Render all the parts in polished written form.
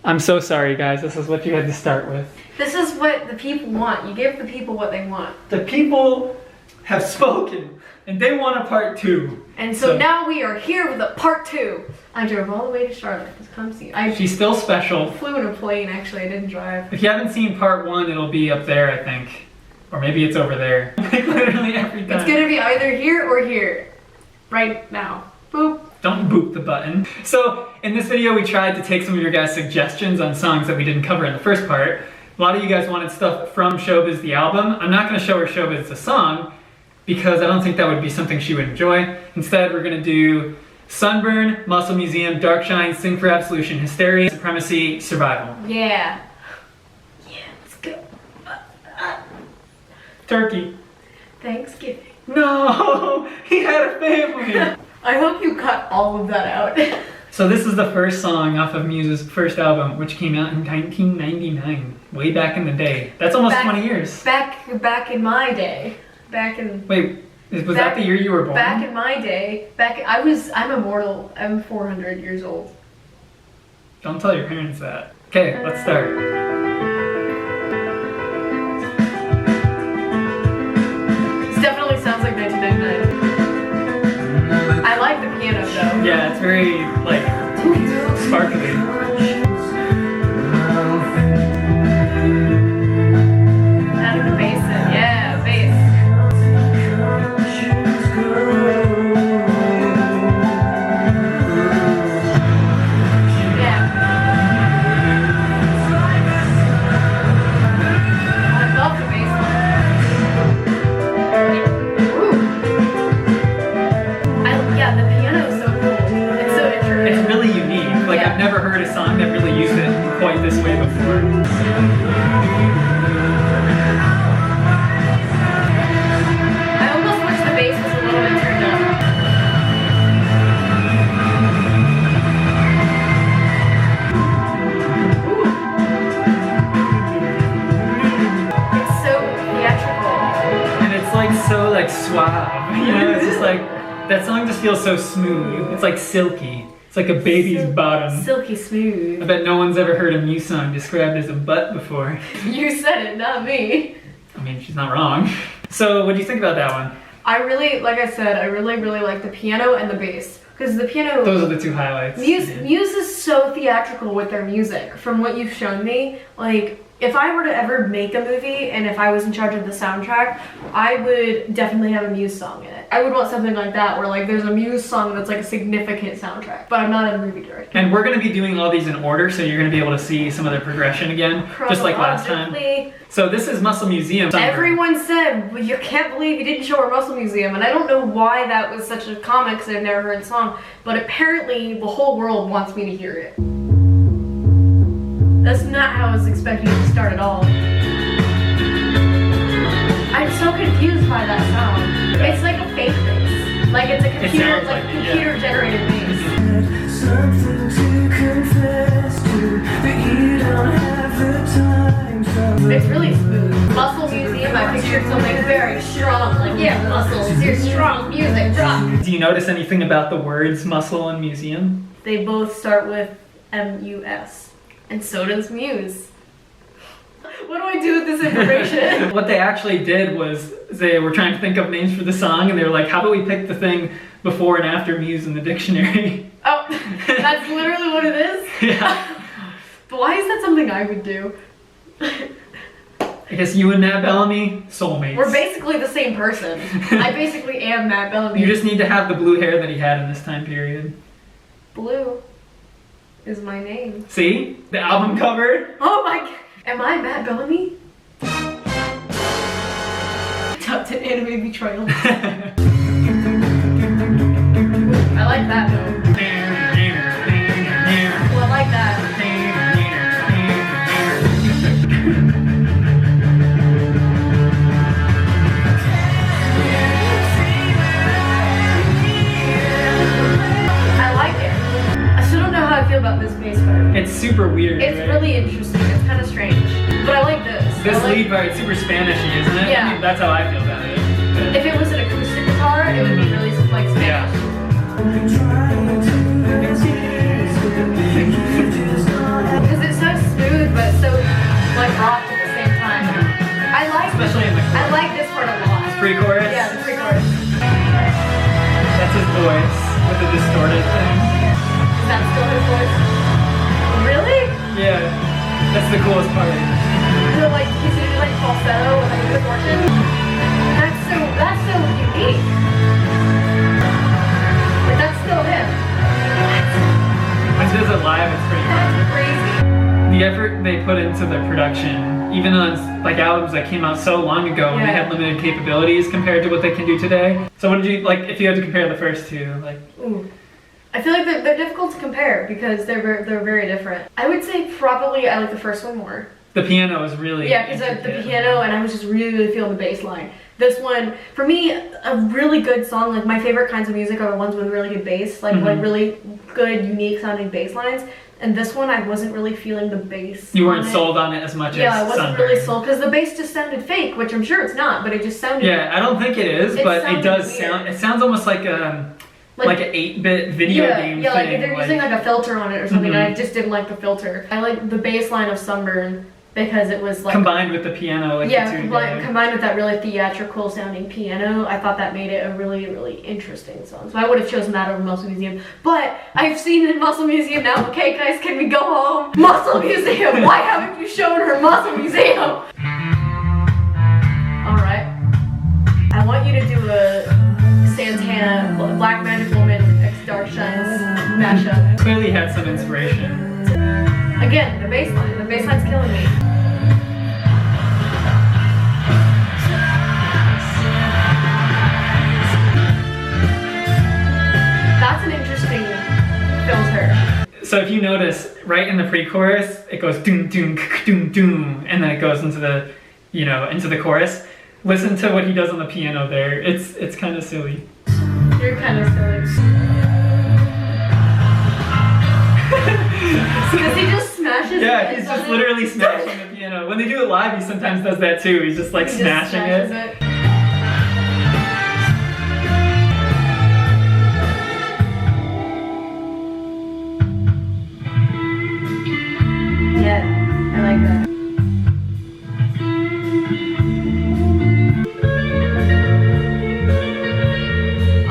I'm so sorry, guys. This is what you had to start with. This is what the people want. You give the people what they want. The people have spoken, and they want a part 2. And so now we are here with a part 2. I drove all the way to Charlotte to come see you. She's still special. Flew in a plane, actually. I didn't drive. If you haven't seen part 1, it'll be up there, I think. Or maybe it's over there. Like literally every time. It's gonna be either here or here. Right now. Boop. Don't boop the button. So in this video, we tried to take some of your guys' suggestions on songs that we didn't cover in the first part. A lot of you guys wanted stuff from Showbiz the album. I'm not gonna show her Showbiz the song because I don't think that would be something she would enjoy. Instead, we're gonna do Sunburn, Muscle Museum, Dark Shine, Sing for Absolution, Hysteria, Supremacy, Survival. Yeah. Yeah, let's go. Turkey. Thanksgiving. No, he had a family. I hope you cut all of that out. So this is the first song off of Muse's first album, which came out in 1999, way back in the day. That's almost 20 years. Back in my day. Wait, was that the year you were born? Back in my day. I'm immortal. I'm 400 years old. Don't tell your parents that. Okay, let's start. Definitely sounds like 1999. I like the piano though. Yeah, it's very like sparkly. Adding the bass in, yeah, bass. Yeah. I love the bass line. Yeah, the piano is so cool. It's so intricate. It's really unique. Like I've never heard a song that really used it quite this way before. I almost wish the bass was a little bit turned up. Ooh. It's so theatrical. And it's like so like suave. You know, it's just like that song just feels so smooth. It's like silky. It's like a baby's bottom. Silky smooth. I bet no one's ever heard a Muse song described as a butt before. You said it, not me. I mean, she's not wrong. So, what do you think about that one? I really, like I said, I really like the piano and the bass. Because the piano... Those are the two highlights. Muse is so theatrical with their music. From what you've shown me, like, if I were to ever make a movie and if I was in charge of the soundtrack, I would definitely have a Muse song in it. I would want something like that where like there's a Muse song that's like a significant soundtrack, but I'm not a movie director. And we're going to be doing all these in order, so you're going to be able to see some of their progression again, just like last time. So this is Muscle Museum. Everyone said, well, you can't believe you didn't show our Muscle Museum, and I don't know why that was such a comment because I've never heard the song, but apparently the whole world wants me to hear it. That's not how I was expecting it to start at all. I'm so confused by that sound. It's like a fake bass. Like it's a computer, computer-generated bass. Something to confess to, but you don't have the time. It's really smooth. Muscle Museum, I pictured something very strong. Like, yeah, muscles, here's strong music, drop. Do you notice anything about the words muscle and museum? They both start with M-U-S. And so does Muse. What do I do with this information? What they actually did was they were trying to think of names for the song, and they were like, how about we pick the thing before and after Muse in the dictionary? Oh, that's literally what it is? Yeah. But why is that something I would do? I guess you and Matt Bellamy, soulmates. We're basically the same person. I basically am Matt Bellamy. You just need to have the blue hair that he had in this time period. Blue is my name. See? The album cover? Oh my god. Am I Matt Bellamy? Top 10 anime betrayal. I like that though. Well, I like that. I like it. I still don't know how I feel about this bass part. It's super weird. It's right? really interesting. It's kind of strange. But I like this. This lead part is super Spanish-y, isn't it? Yeah. I mean, that's how I feel about it. If it was an acoustic guitar, it would be really like Spanish. Yeah. Because it voice with the distorted thing. Is that still his voice? Really? Yeah, that's the coolest part. So like he's doing like falsetto with like a distortion. That's so unique. But that's still him. When he does it live, it's pretty fun. That's crazy. The effort they put into the production, even on like albums that came out so long ago when they had limited capabilities compared to what they can do today. So what did you like? If you had to compare the first two, like? Ooh. I feel like they're difficult to compare because they're very different. I would say probably I like the first one more. The piano is really because the piano and I was just really feeling the bass line. This one, for me, a really good song. Like my favorite kinds of music are the ones with really good bass, like really good, unique sounding bass lines. And this one, I wasn't really feeling the bass. You weren't sold on it as much as I wasn't Sunburn. really sold because the bass just sounded fake, which I'm sure it's not, but it just sounded. Yeah, I don't think it is, but it does weird. sound. It sounds almost like an 8-bit video game like thing. they're using like a filter on it or something. And I just didn't like the filter. I like the bass line of Sunburn because it was like combined with the piano. Like combined with that really theatrical sounding piano, I thought that made it a really interesting song. So I would have chosen that over Muscle Museum. But I've seen it in Muscle Museum now. Okay, guys, can we go home? Muscle Museum. Why haven't you shown her Muscle Museum? All right. I want you to do a Santana Black Magic Woman X Dark Shines mashup. Clearly had some inspiration. Again, the bass line. The bass line's killing me. That's an interesting filter. So if you notice, right in the pre-chorus, it goes doom doom doom doom, and then it goes into the, into the chorus. Listen to what he does on the piano there. It's kind of silly. You're kind of silly. Because he just smashes Yeah, he's just literally smashing the piano. When they do it live, he sometimes does that too. He's just like smashing it. Yeah, I like that.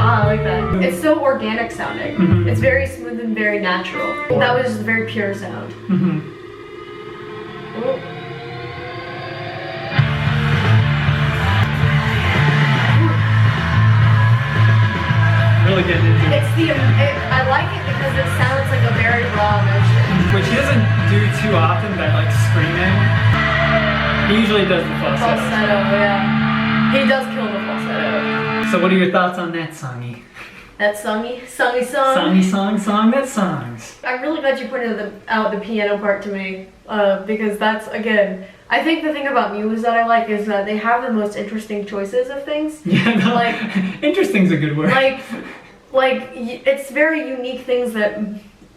Ah, I like that. It's so organic sounding. It's very smooth and very natural. That was just a very pure sound. Really getting into it. I like it because it sounds like a very raw emotion. Which he doesn't do too often, that like screaming. He usually does the falsetto. Falsetto, yeah. He does kill the falsetto. So what are your thoughts on that songy? That songy song. Songy song that songs. I'm really glad you pointed out the piano part to me, because that's, again, I think the thing about Muse that I like is that they have the most interesting choices of things. Yeah, no, like interesting's a good word. Like it's very unique things that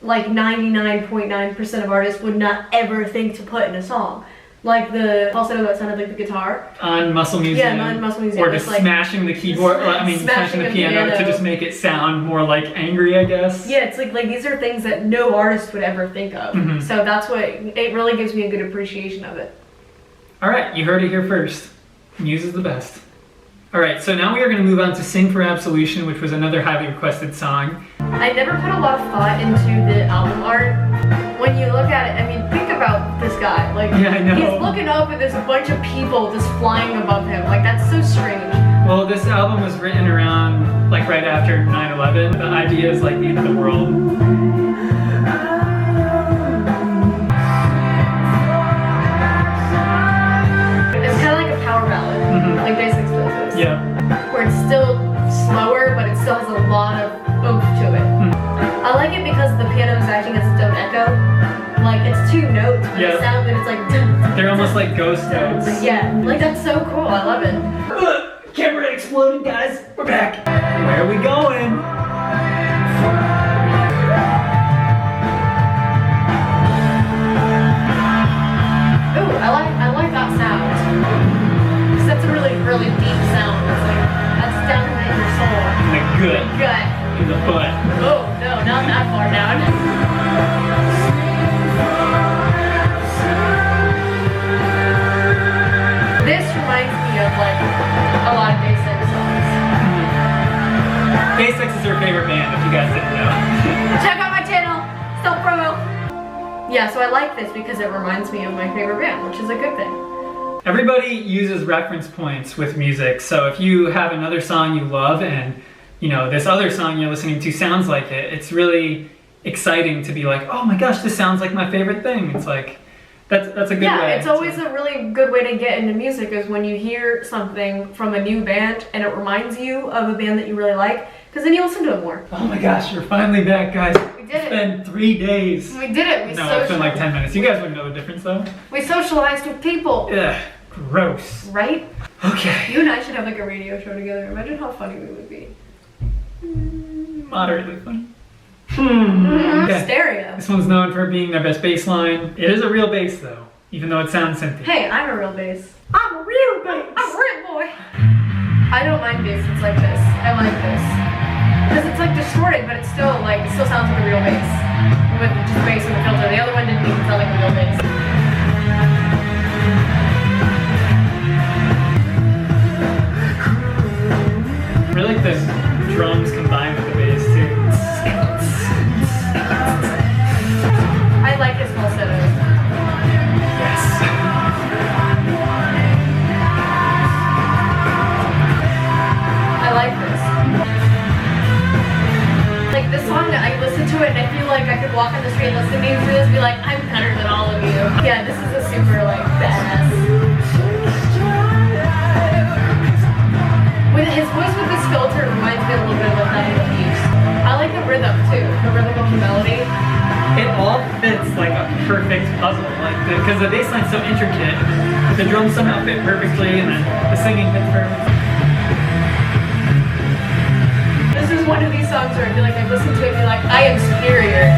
like 99.9% of artists would not ever think to put in a song. Like the falsetto that sounded like the guitar. On Muscle Museum. Yeah, on Muscle Museum. Or just smashing the keyboard, smashing the piano to just make it sound more like angry, I guess. Yeah, it's like these are things that no artist would ever think of. So that's what, it really gives me a good appreciation of it. Alright, you heard it here first. Muse is the best. Alright, so now we are going to move on to Sing for Absolution, which was another highly requested song. I never put a lot of thought into the album art. When you look at it, I mean, think about this guy. Like, yeah, I know. He's looking up and there's a bunch of people just flying above him. Like, that's so strange. Well, this album was written around, like, right after 9/11. The idea is, like, the end of the world. It's kind of like a power ballad, like Basic Explosives. Yeah. Where it's still slower, but it still has a lot of oomph to it. I like it because the piano is acting as its own echo. Like, it's two notes, but it sounds and it's like... They're almost like ghost notes. Yeah, like that's so cool, I love it. Camera exploded, guys. We're back. Where are we going? Ooh, I like that sound. Because that's a really deep sound. It's like, that's down in your soul. In the gut. In the butt. Oh, no, not that far down. This reminds me of like a lot of Basic songs. Basics is your favorite Yeah, so I like this because it reminds me of my favorite band, which is a good thing. Everybody uses reference points with music, so if you have another song you love and this other song you're listening to sounds like it, it's really exciting to be like, oh my gosh, this sounds like my favorite thing. It's like, that's a good way. Yeah, it's always a really good way to get into music is when you hear something from a new band and it reminds you of a band that you really like, because then you listen to it more. Oh my gosh, we're finally back, guys. We did It's been 3 days. We did it. No, it's been like 10 minutes. You guys wouldn't know the difference though. We socialized with people. Ugh, gross. Right? Okay. You and I should have like a radio show together. Imagine how funny we would be. Moderately funny. Okay. Stereo. This one's known for being their best bass line. It is a real bass though, even though it sounds synthy. Hey, I'm a real bass. I'm a real bass. I'm a real boy. I don't mind bass. It's like this. I like this. Because it's like distorted, but it still sounds like a real bass. With just bass and the filter. The other one didn't even sound like a real bass. I really like the drums combined with the bass too. I like his falsetto. Yes. I like this. Like this song, I listen to it and I feel like I could walk on the street listening to this and be like, I'm better than all of you. Yeah, this is a super badass. With his voice with this filter reminds me a little bit of that of Muse. I like the rhythm too, the rhythm of the melody. It all fits like a perfect puzzle, because the bass line's so intricate, the drums somehow fit perfectly, and then the singing fits perfectly. This is one of these songs where I feel like I listen to it and be like, I am superior.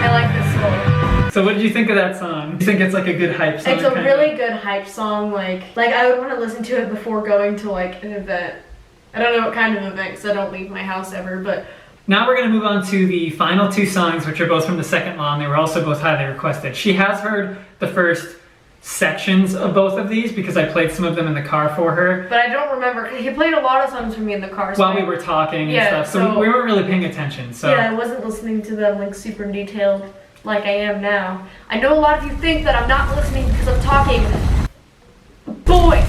I like this song. So what did you think of that song? Do you think it's like a good hype song? It's a really good hype song. Like I would want to listen to it before going to like an event. I don't know what kind of event because I don't leave my house ever, but. Now we're going to move on to the final 2 songs, which are both from the second law, and they were also both highly requested. She has heard the first sections of both of these because I played some of them in the car for her. But I don't remember. He played a lot of songs for me in the car. While we were talking and stuff, so we weren't really paying attention. So yeah, I wasn't listening to them like super detailed like I am now. I know a lot of you think that I'm not listening because I'm talking. Boy!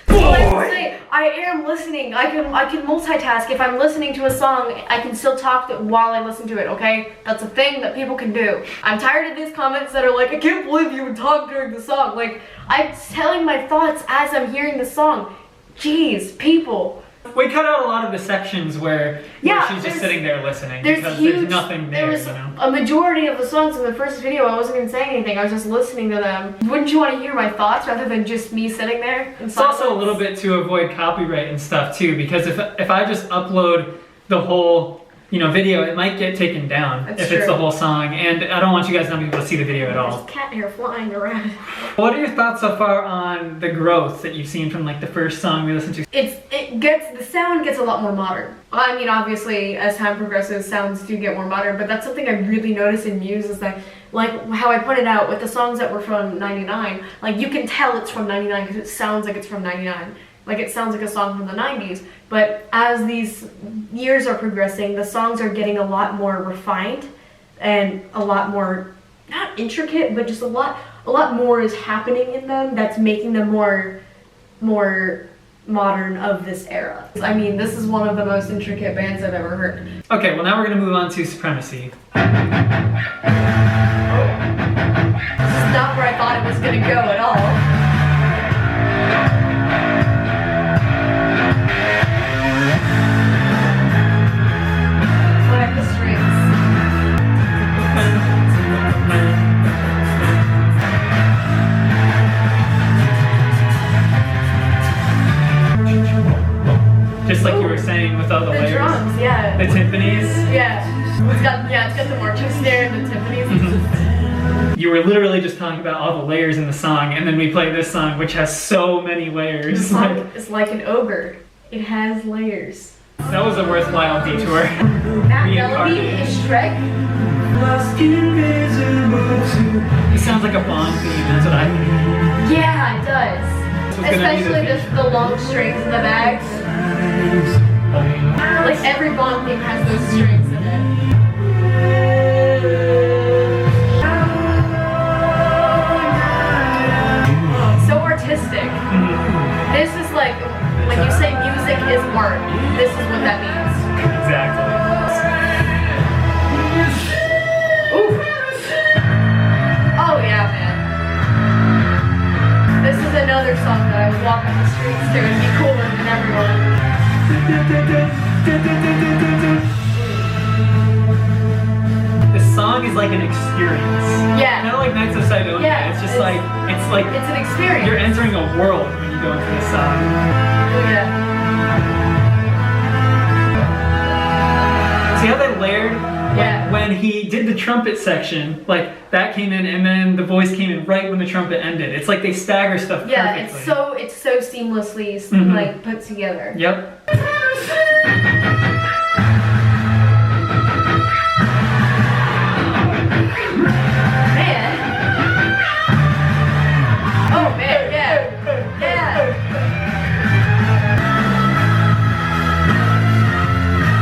So I have to say, I am listening. I can multitask. If I'm listening to a song, I can still talk while I listen to it, okay? That's a thing that people can do. I'm tired of these comments that are like, I can't believe you would talk during the song. Like, I'm telling my thoughts as I'm hearing the song. Jeez, people. We cut out a lot of the sections where she's just sitting there listening because there's nothing there, There was a majority of the songs in the first video, I wasn't even saying anything, I was just listening to them. Wouldn't you want to hear my thoughts rather than just me sitting there? It's also a little bit to avoid copyright and stuff too, because if I just upload the whole video, it might get taken down. That's if true. it's the whole song, and I don't want you guys not being able to see the video at all. There's cat hair flying around. What are your thoughts so far on the growth that you've seen from like the first song we listened to? The sound gets a lot more modern. I mean, obviously, as time progresses, sounds do get more modern, but that's something I really notice in Muse is that, like how I pointed out with the songs that were from 99, like you can tell it's from 99 because it sounds like it's from 99. Like it sounds like a song from the 90s, but as these years are progressing, the songs are getting a lot more refined and a lot more, not intricate, but just a lot more is happening in them that's making them more modern of this era. I mean, this is one of the most intricate bands I've ever heard. Okay, well now we're gonna move on to Supremacy. This is not where I thought it was gonna go at all. Just like you were saying with all the layers. Drums, yeah. The timpanis. Yeah. It's got the marching snare and the timpanis. You were literally just talking about all the layers in the song, and then we play this song, which has so many layers. This song is like an ogre. It has layers. That was a worthwhile detour. That melody is Shrek. It sounds like a Bond theme, that's what I think. Yeah, it does. Especially the long strings in the bags. Like every Bond theme has those strings in it. is like an experience. Yeah. Kind of like Nights of Sidonia. Yeah, It's just it's like It's an experience. you're entering a world when you go into this song. Oh, yeah. See how they layered? Yeah. When he did the trumpet section, like that came in, and then the voice came in right when the trumpet ended. It's like they stagger stuff Yeah, perfectly. it's so seamlessly like put together. Yep. Man. Oh man, yeah. Yeah.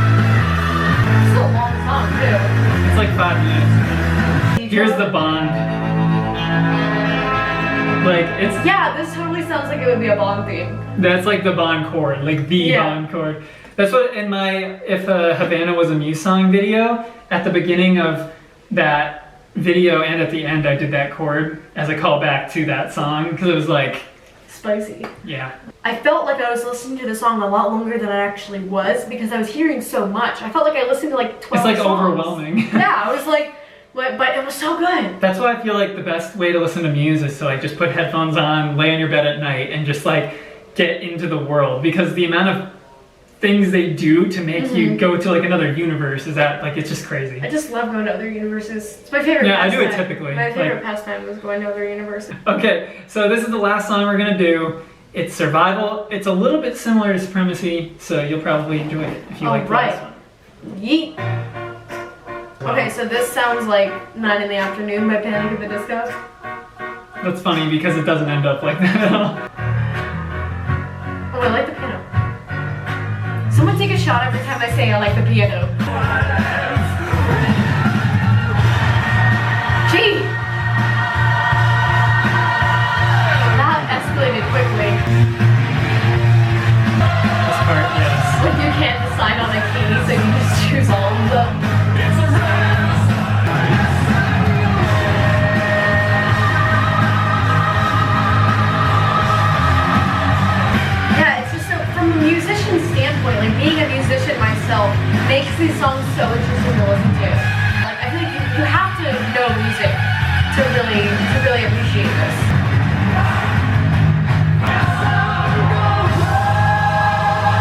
It's a long song too. It's like 5 minutes. Here's the Bond. Like it's Yeah, this totally sounds like it would be a Bond theme. that's like the Bond chord, like the Yeah. Bond chord. That's what in my If Havana Was a Muse Song video, at the beginning of that video and at the end I did that chord as a callback to that song because it was like, Spicy. yeah. I felt like I was listening to the song a lot longer than I actually was because I was hearing so much. I felt like I listened to like 12 It's like songs. overwhelming. Yeah, I was like, but it was so good. That's why I feel like the best way to listen to Muse is to like just put headphones on, lay in your bed at night, and just like get into the world, because the amount of things they do to make you go to like another universe is that like it's just crazy. I just love going to other universes. It's my favorite Yeah, I pastime. do it typically, My favorite like- pastime was going to other universes. Okay, so this is the last song we're gonna do. It's Survival. It's a little bit similar to Supremacy, so you'll probably enjoy it if you like the Alright. last one. Yeet. Okay, so this sounds like 9 in the Afternoon by Panic at the Disco. That's funny because it doesn't end up like that at all. Oh, I like the piano. Someone take a shot every time I say I like the piano. Gee! That escalated quickly. This part, yes. Like you can't decide on a key, so you just choose all of them. Yeah, it's just so, from a musician's standpoint, like being a musician myself, makes these songs so interesting to listen to. Like I feel like you have to know music to really appreciate this.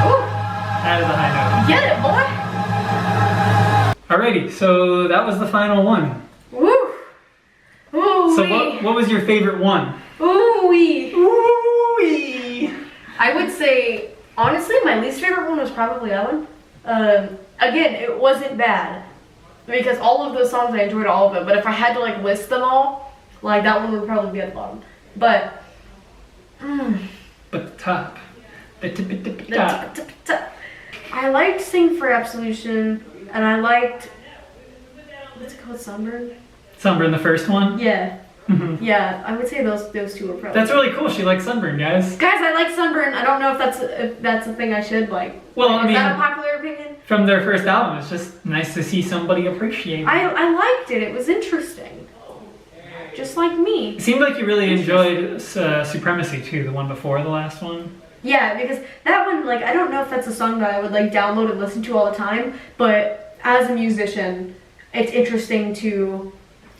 Ooh, That is a high get it, boy! note. Alrighty, so that was the final one. Woo! Ooh, So what was your favorite one? Ooh-wee. Ooh-wee. I would say, honestly, my least favorite one was probably that one. Again, it wasn't bad because all of those songs I enjoyed all of them. But if I had to like list them all, like that one would probably be at the bottom. But But the top. The top. I liked Sing for Absolution, and I liked what's it called, Sunburn. Sunburn, the first one? Yeah, Mhm. yeah. I would say those two were probably. That's really cool. She likes Sunburn, guys. Guys, I like Sunburn. I don't know if that's a thing I should like. Well, I Is that a mean, popular opinion? from their first album, it's just nice to see somebody appreciate it. I liked it. It was interesting. Just like me. It seemed like you really enjoyed Supremacy too, the one before the last one. Yeah, because that one, like, I don't know if that's a song that I would like download and listen to all the time, but as a musician, it's interesting to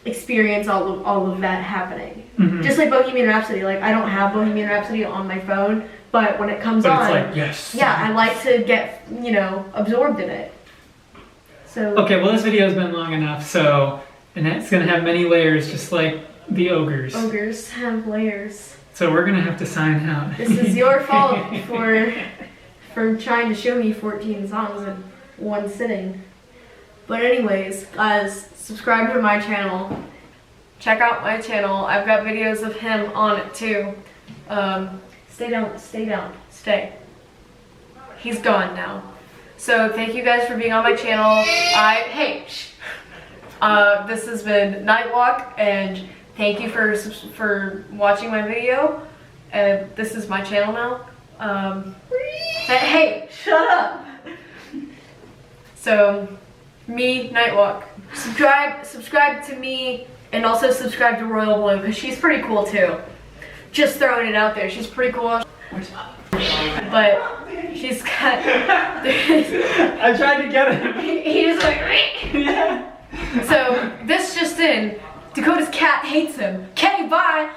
experience all of that happening. Mhm. Just like Bohemian Rhapsody. Like, I don't have Bohemian Rhapsody on my phone, but when it comes But on, it's like, yes. yeah, I like to get, absorbed in it. So Okay, well this video has been long enough, so, and it's gonna have many layers just like the ogres. ogres have layers. So we're gonna have to sign out. This is your fault for trying to show me 14 songs in one sitting. But anyways, guys, subscribe to my channel. Check out my channel. I've got videos of him on it too. Stay down, stay. He's gone now. So thank you guys for being on my channel. This has been Nightwalk, and thank you for watching my video. This is my channel now. Hey, shut up. So, me, Nightwalk. Subscribe to me, and also subscribe to Royal Blue because she's pretty cool too. Just throwing it out there. She's pretty cool. But she's got. I tried to get it. He just like. Yeah. So this just in, Dakota's cat hates him. Okay, bye.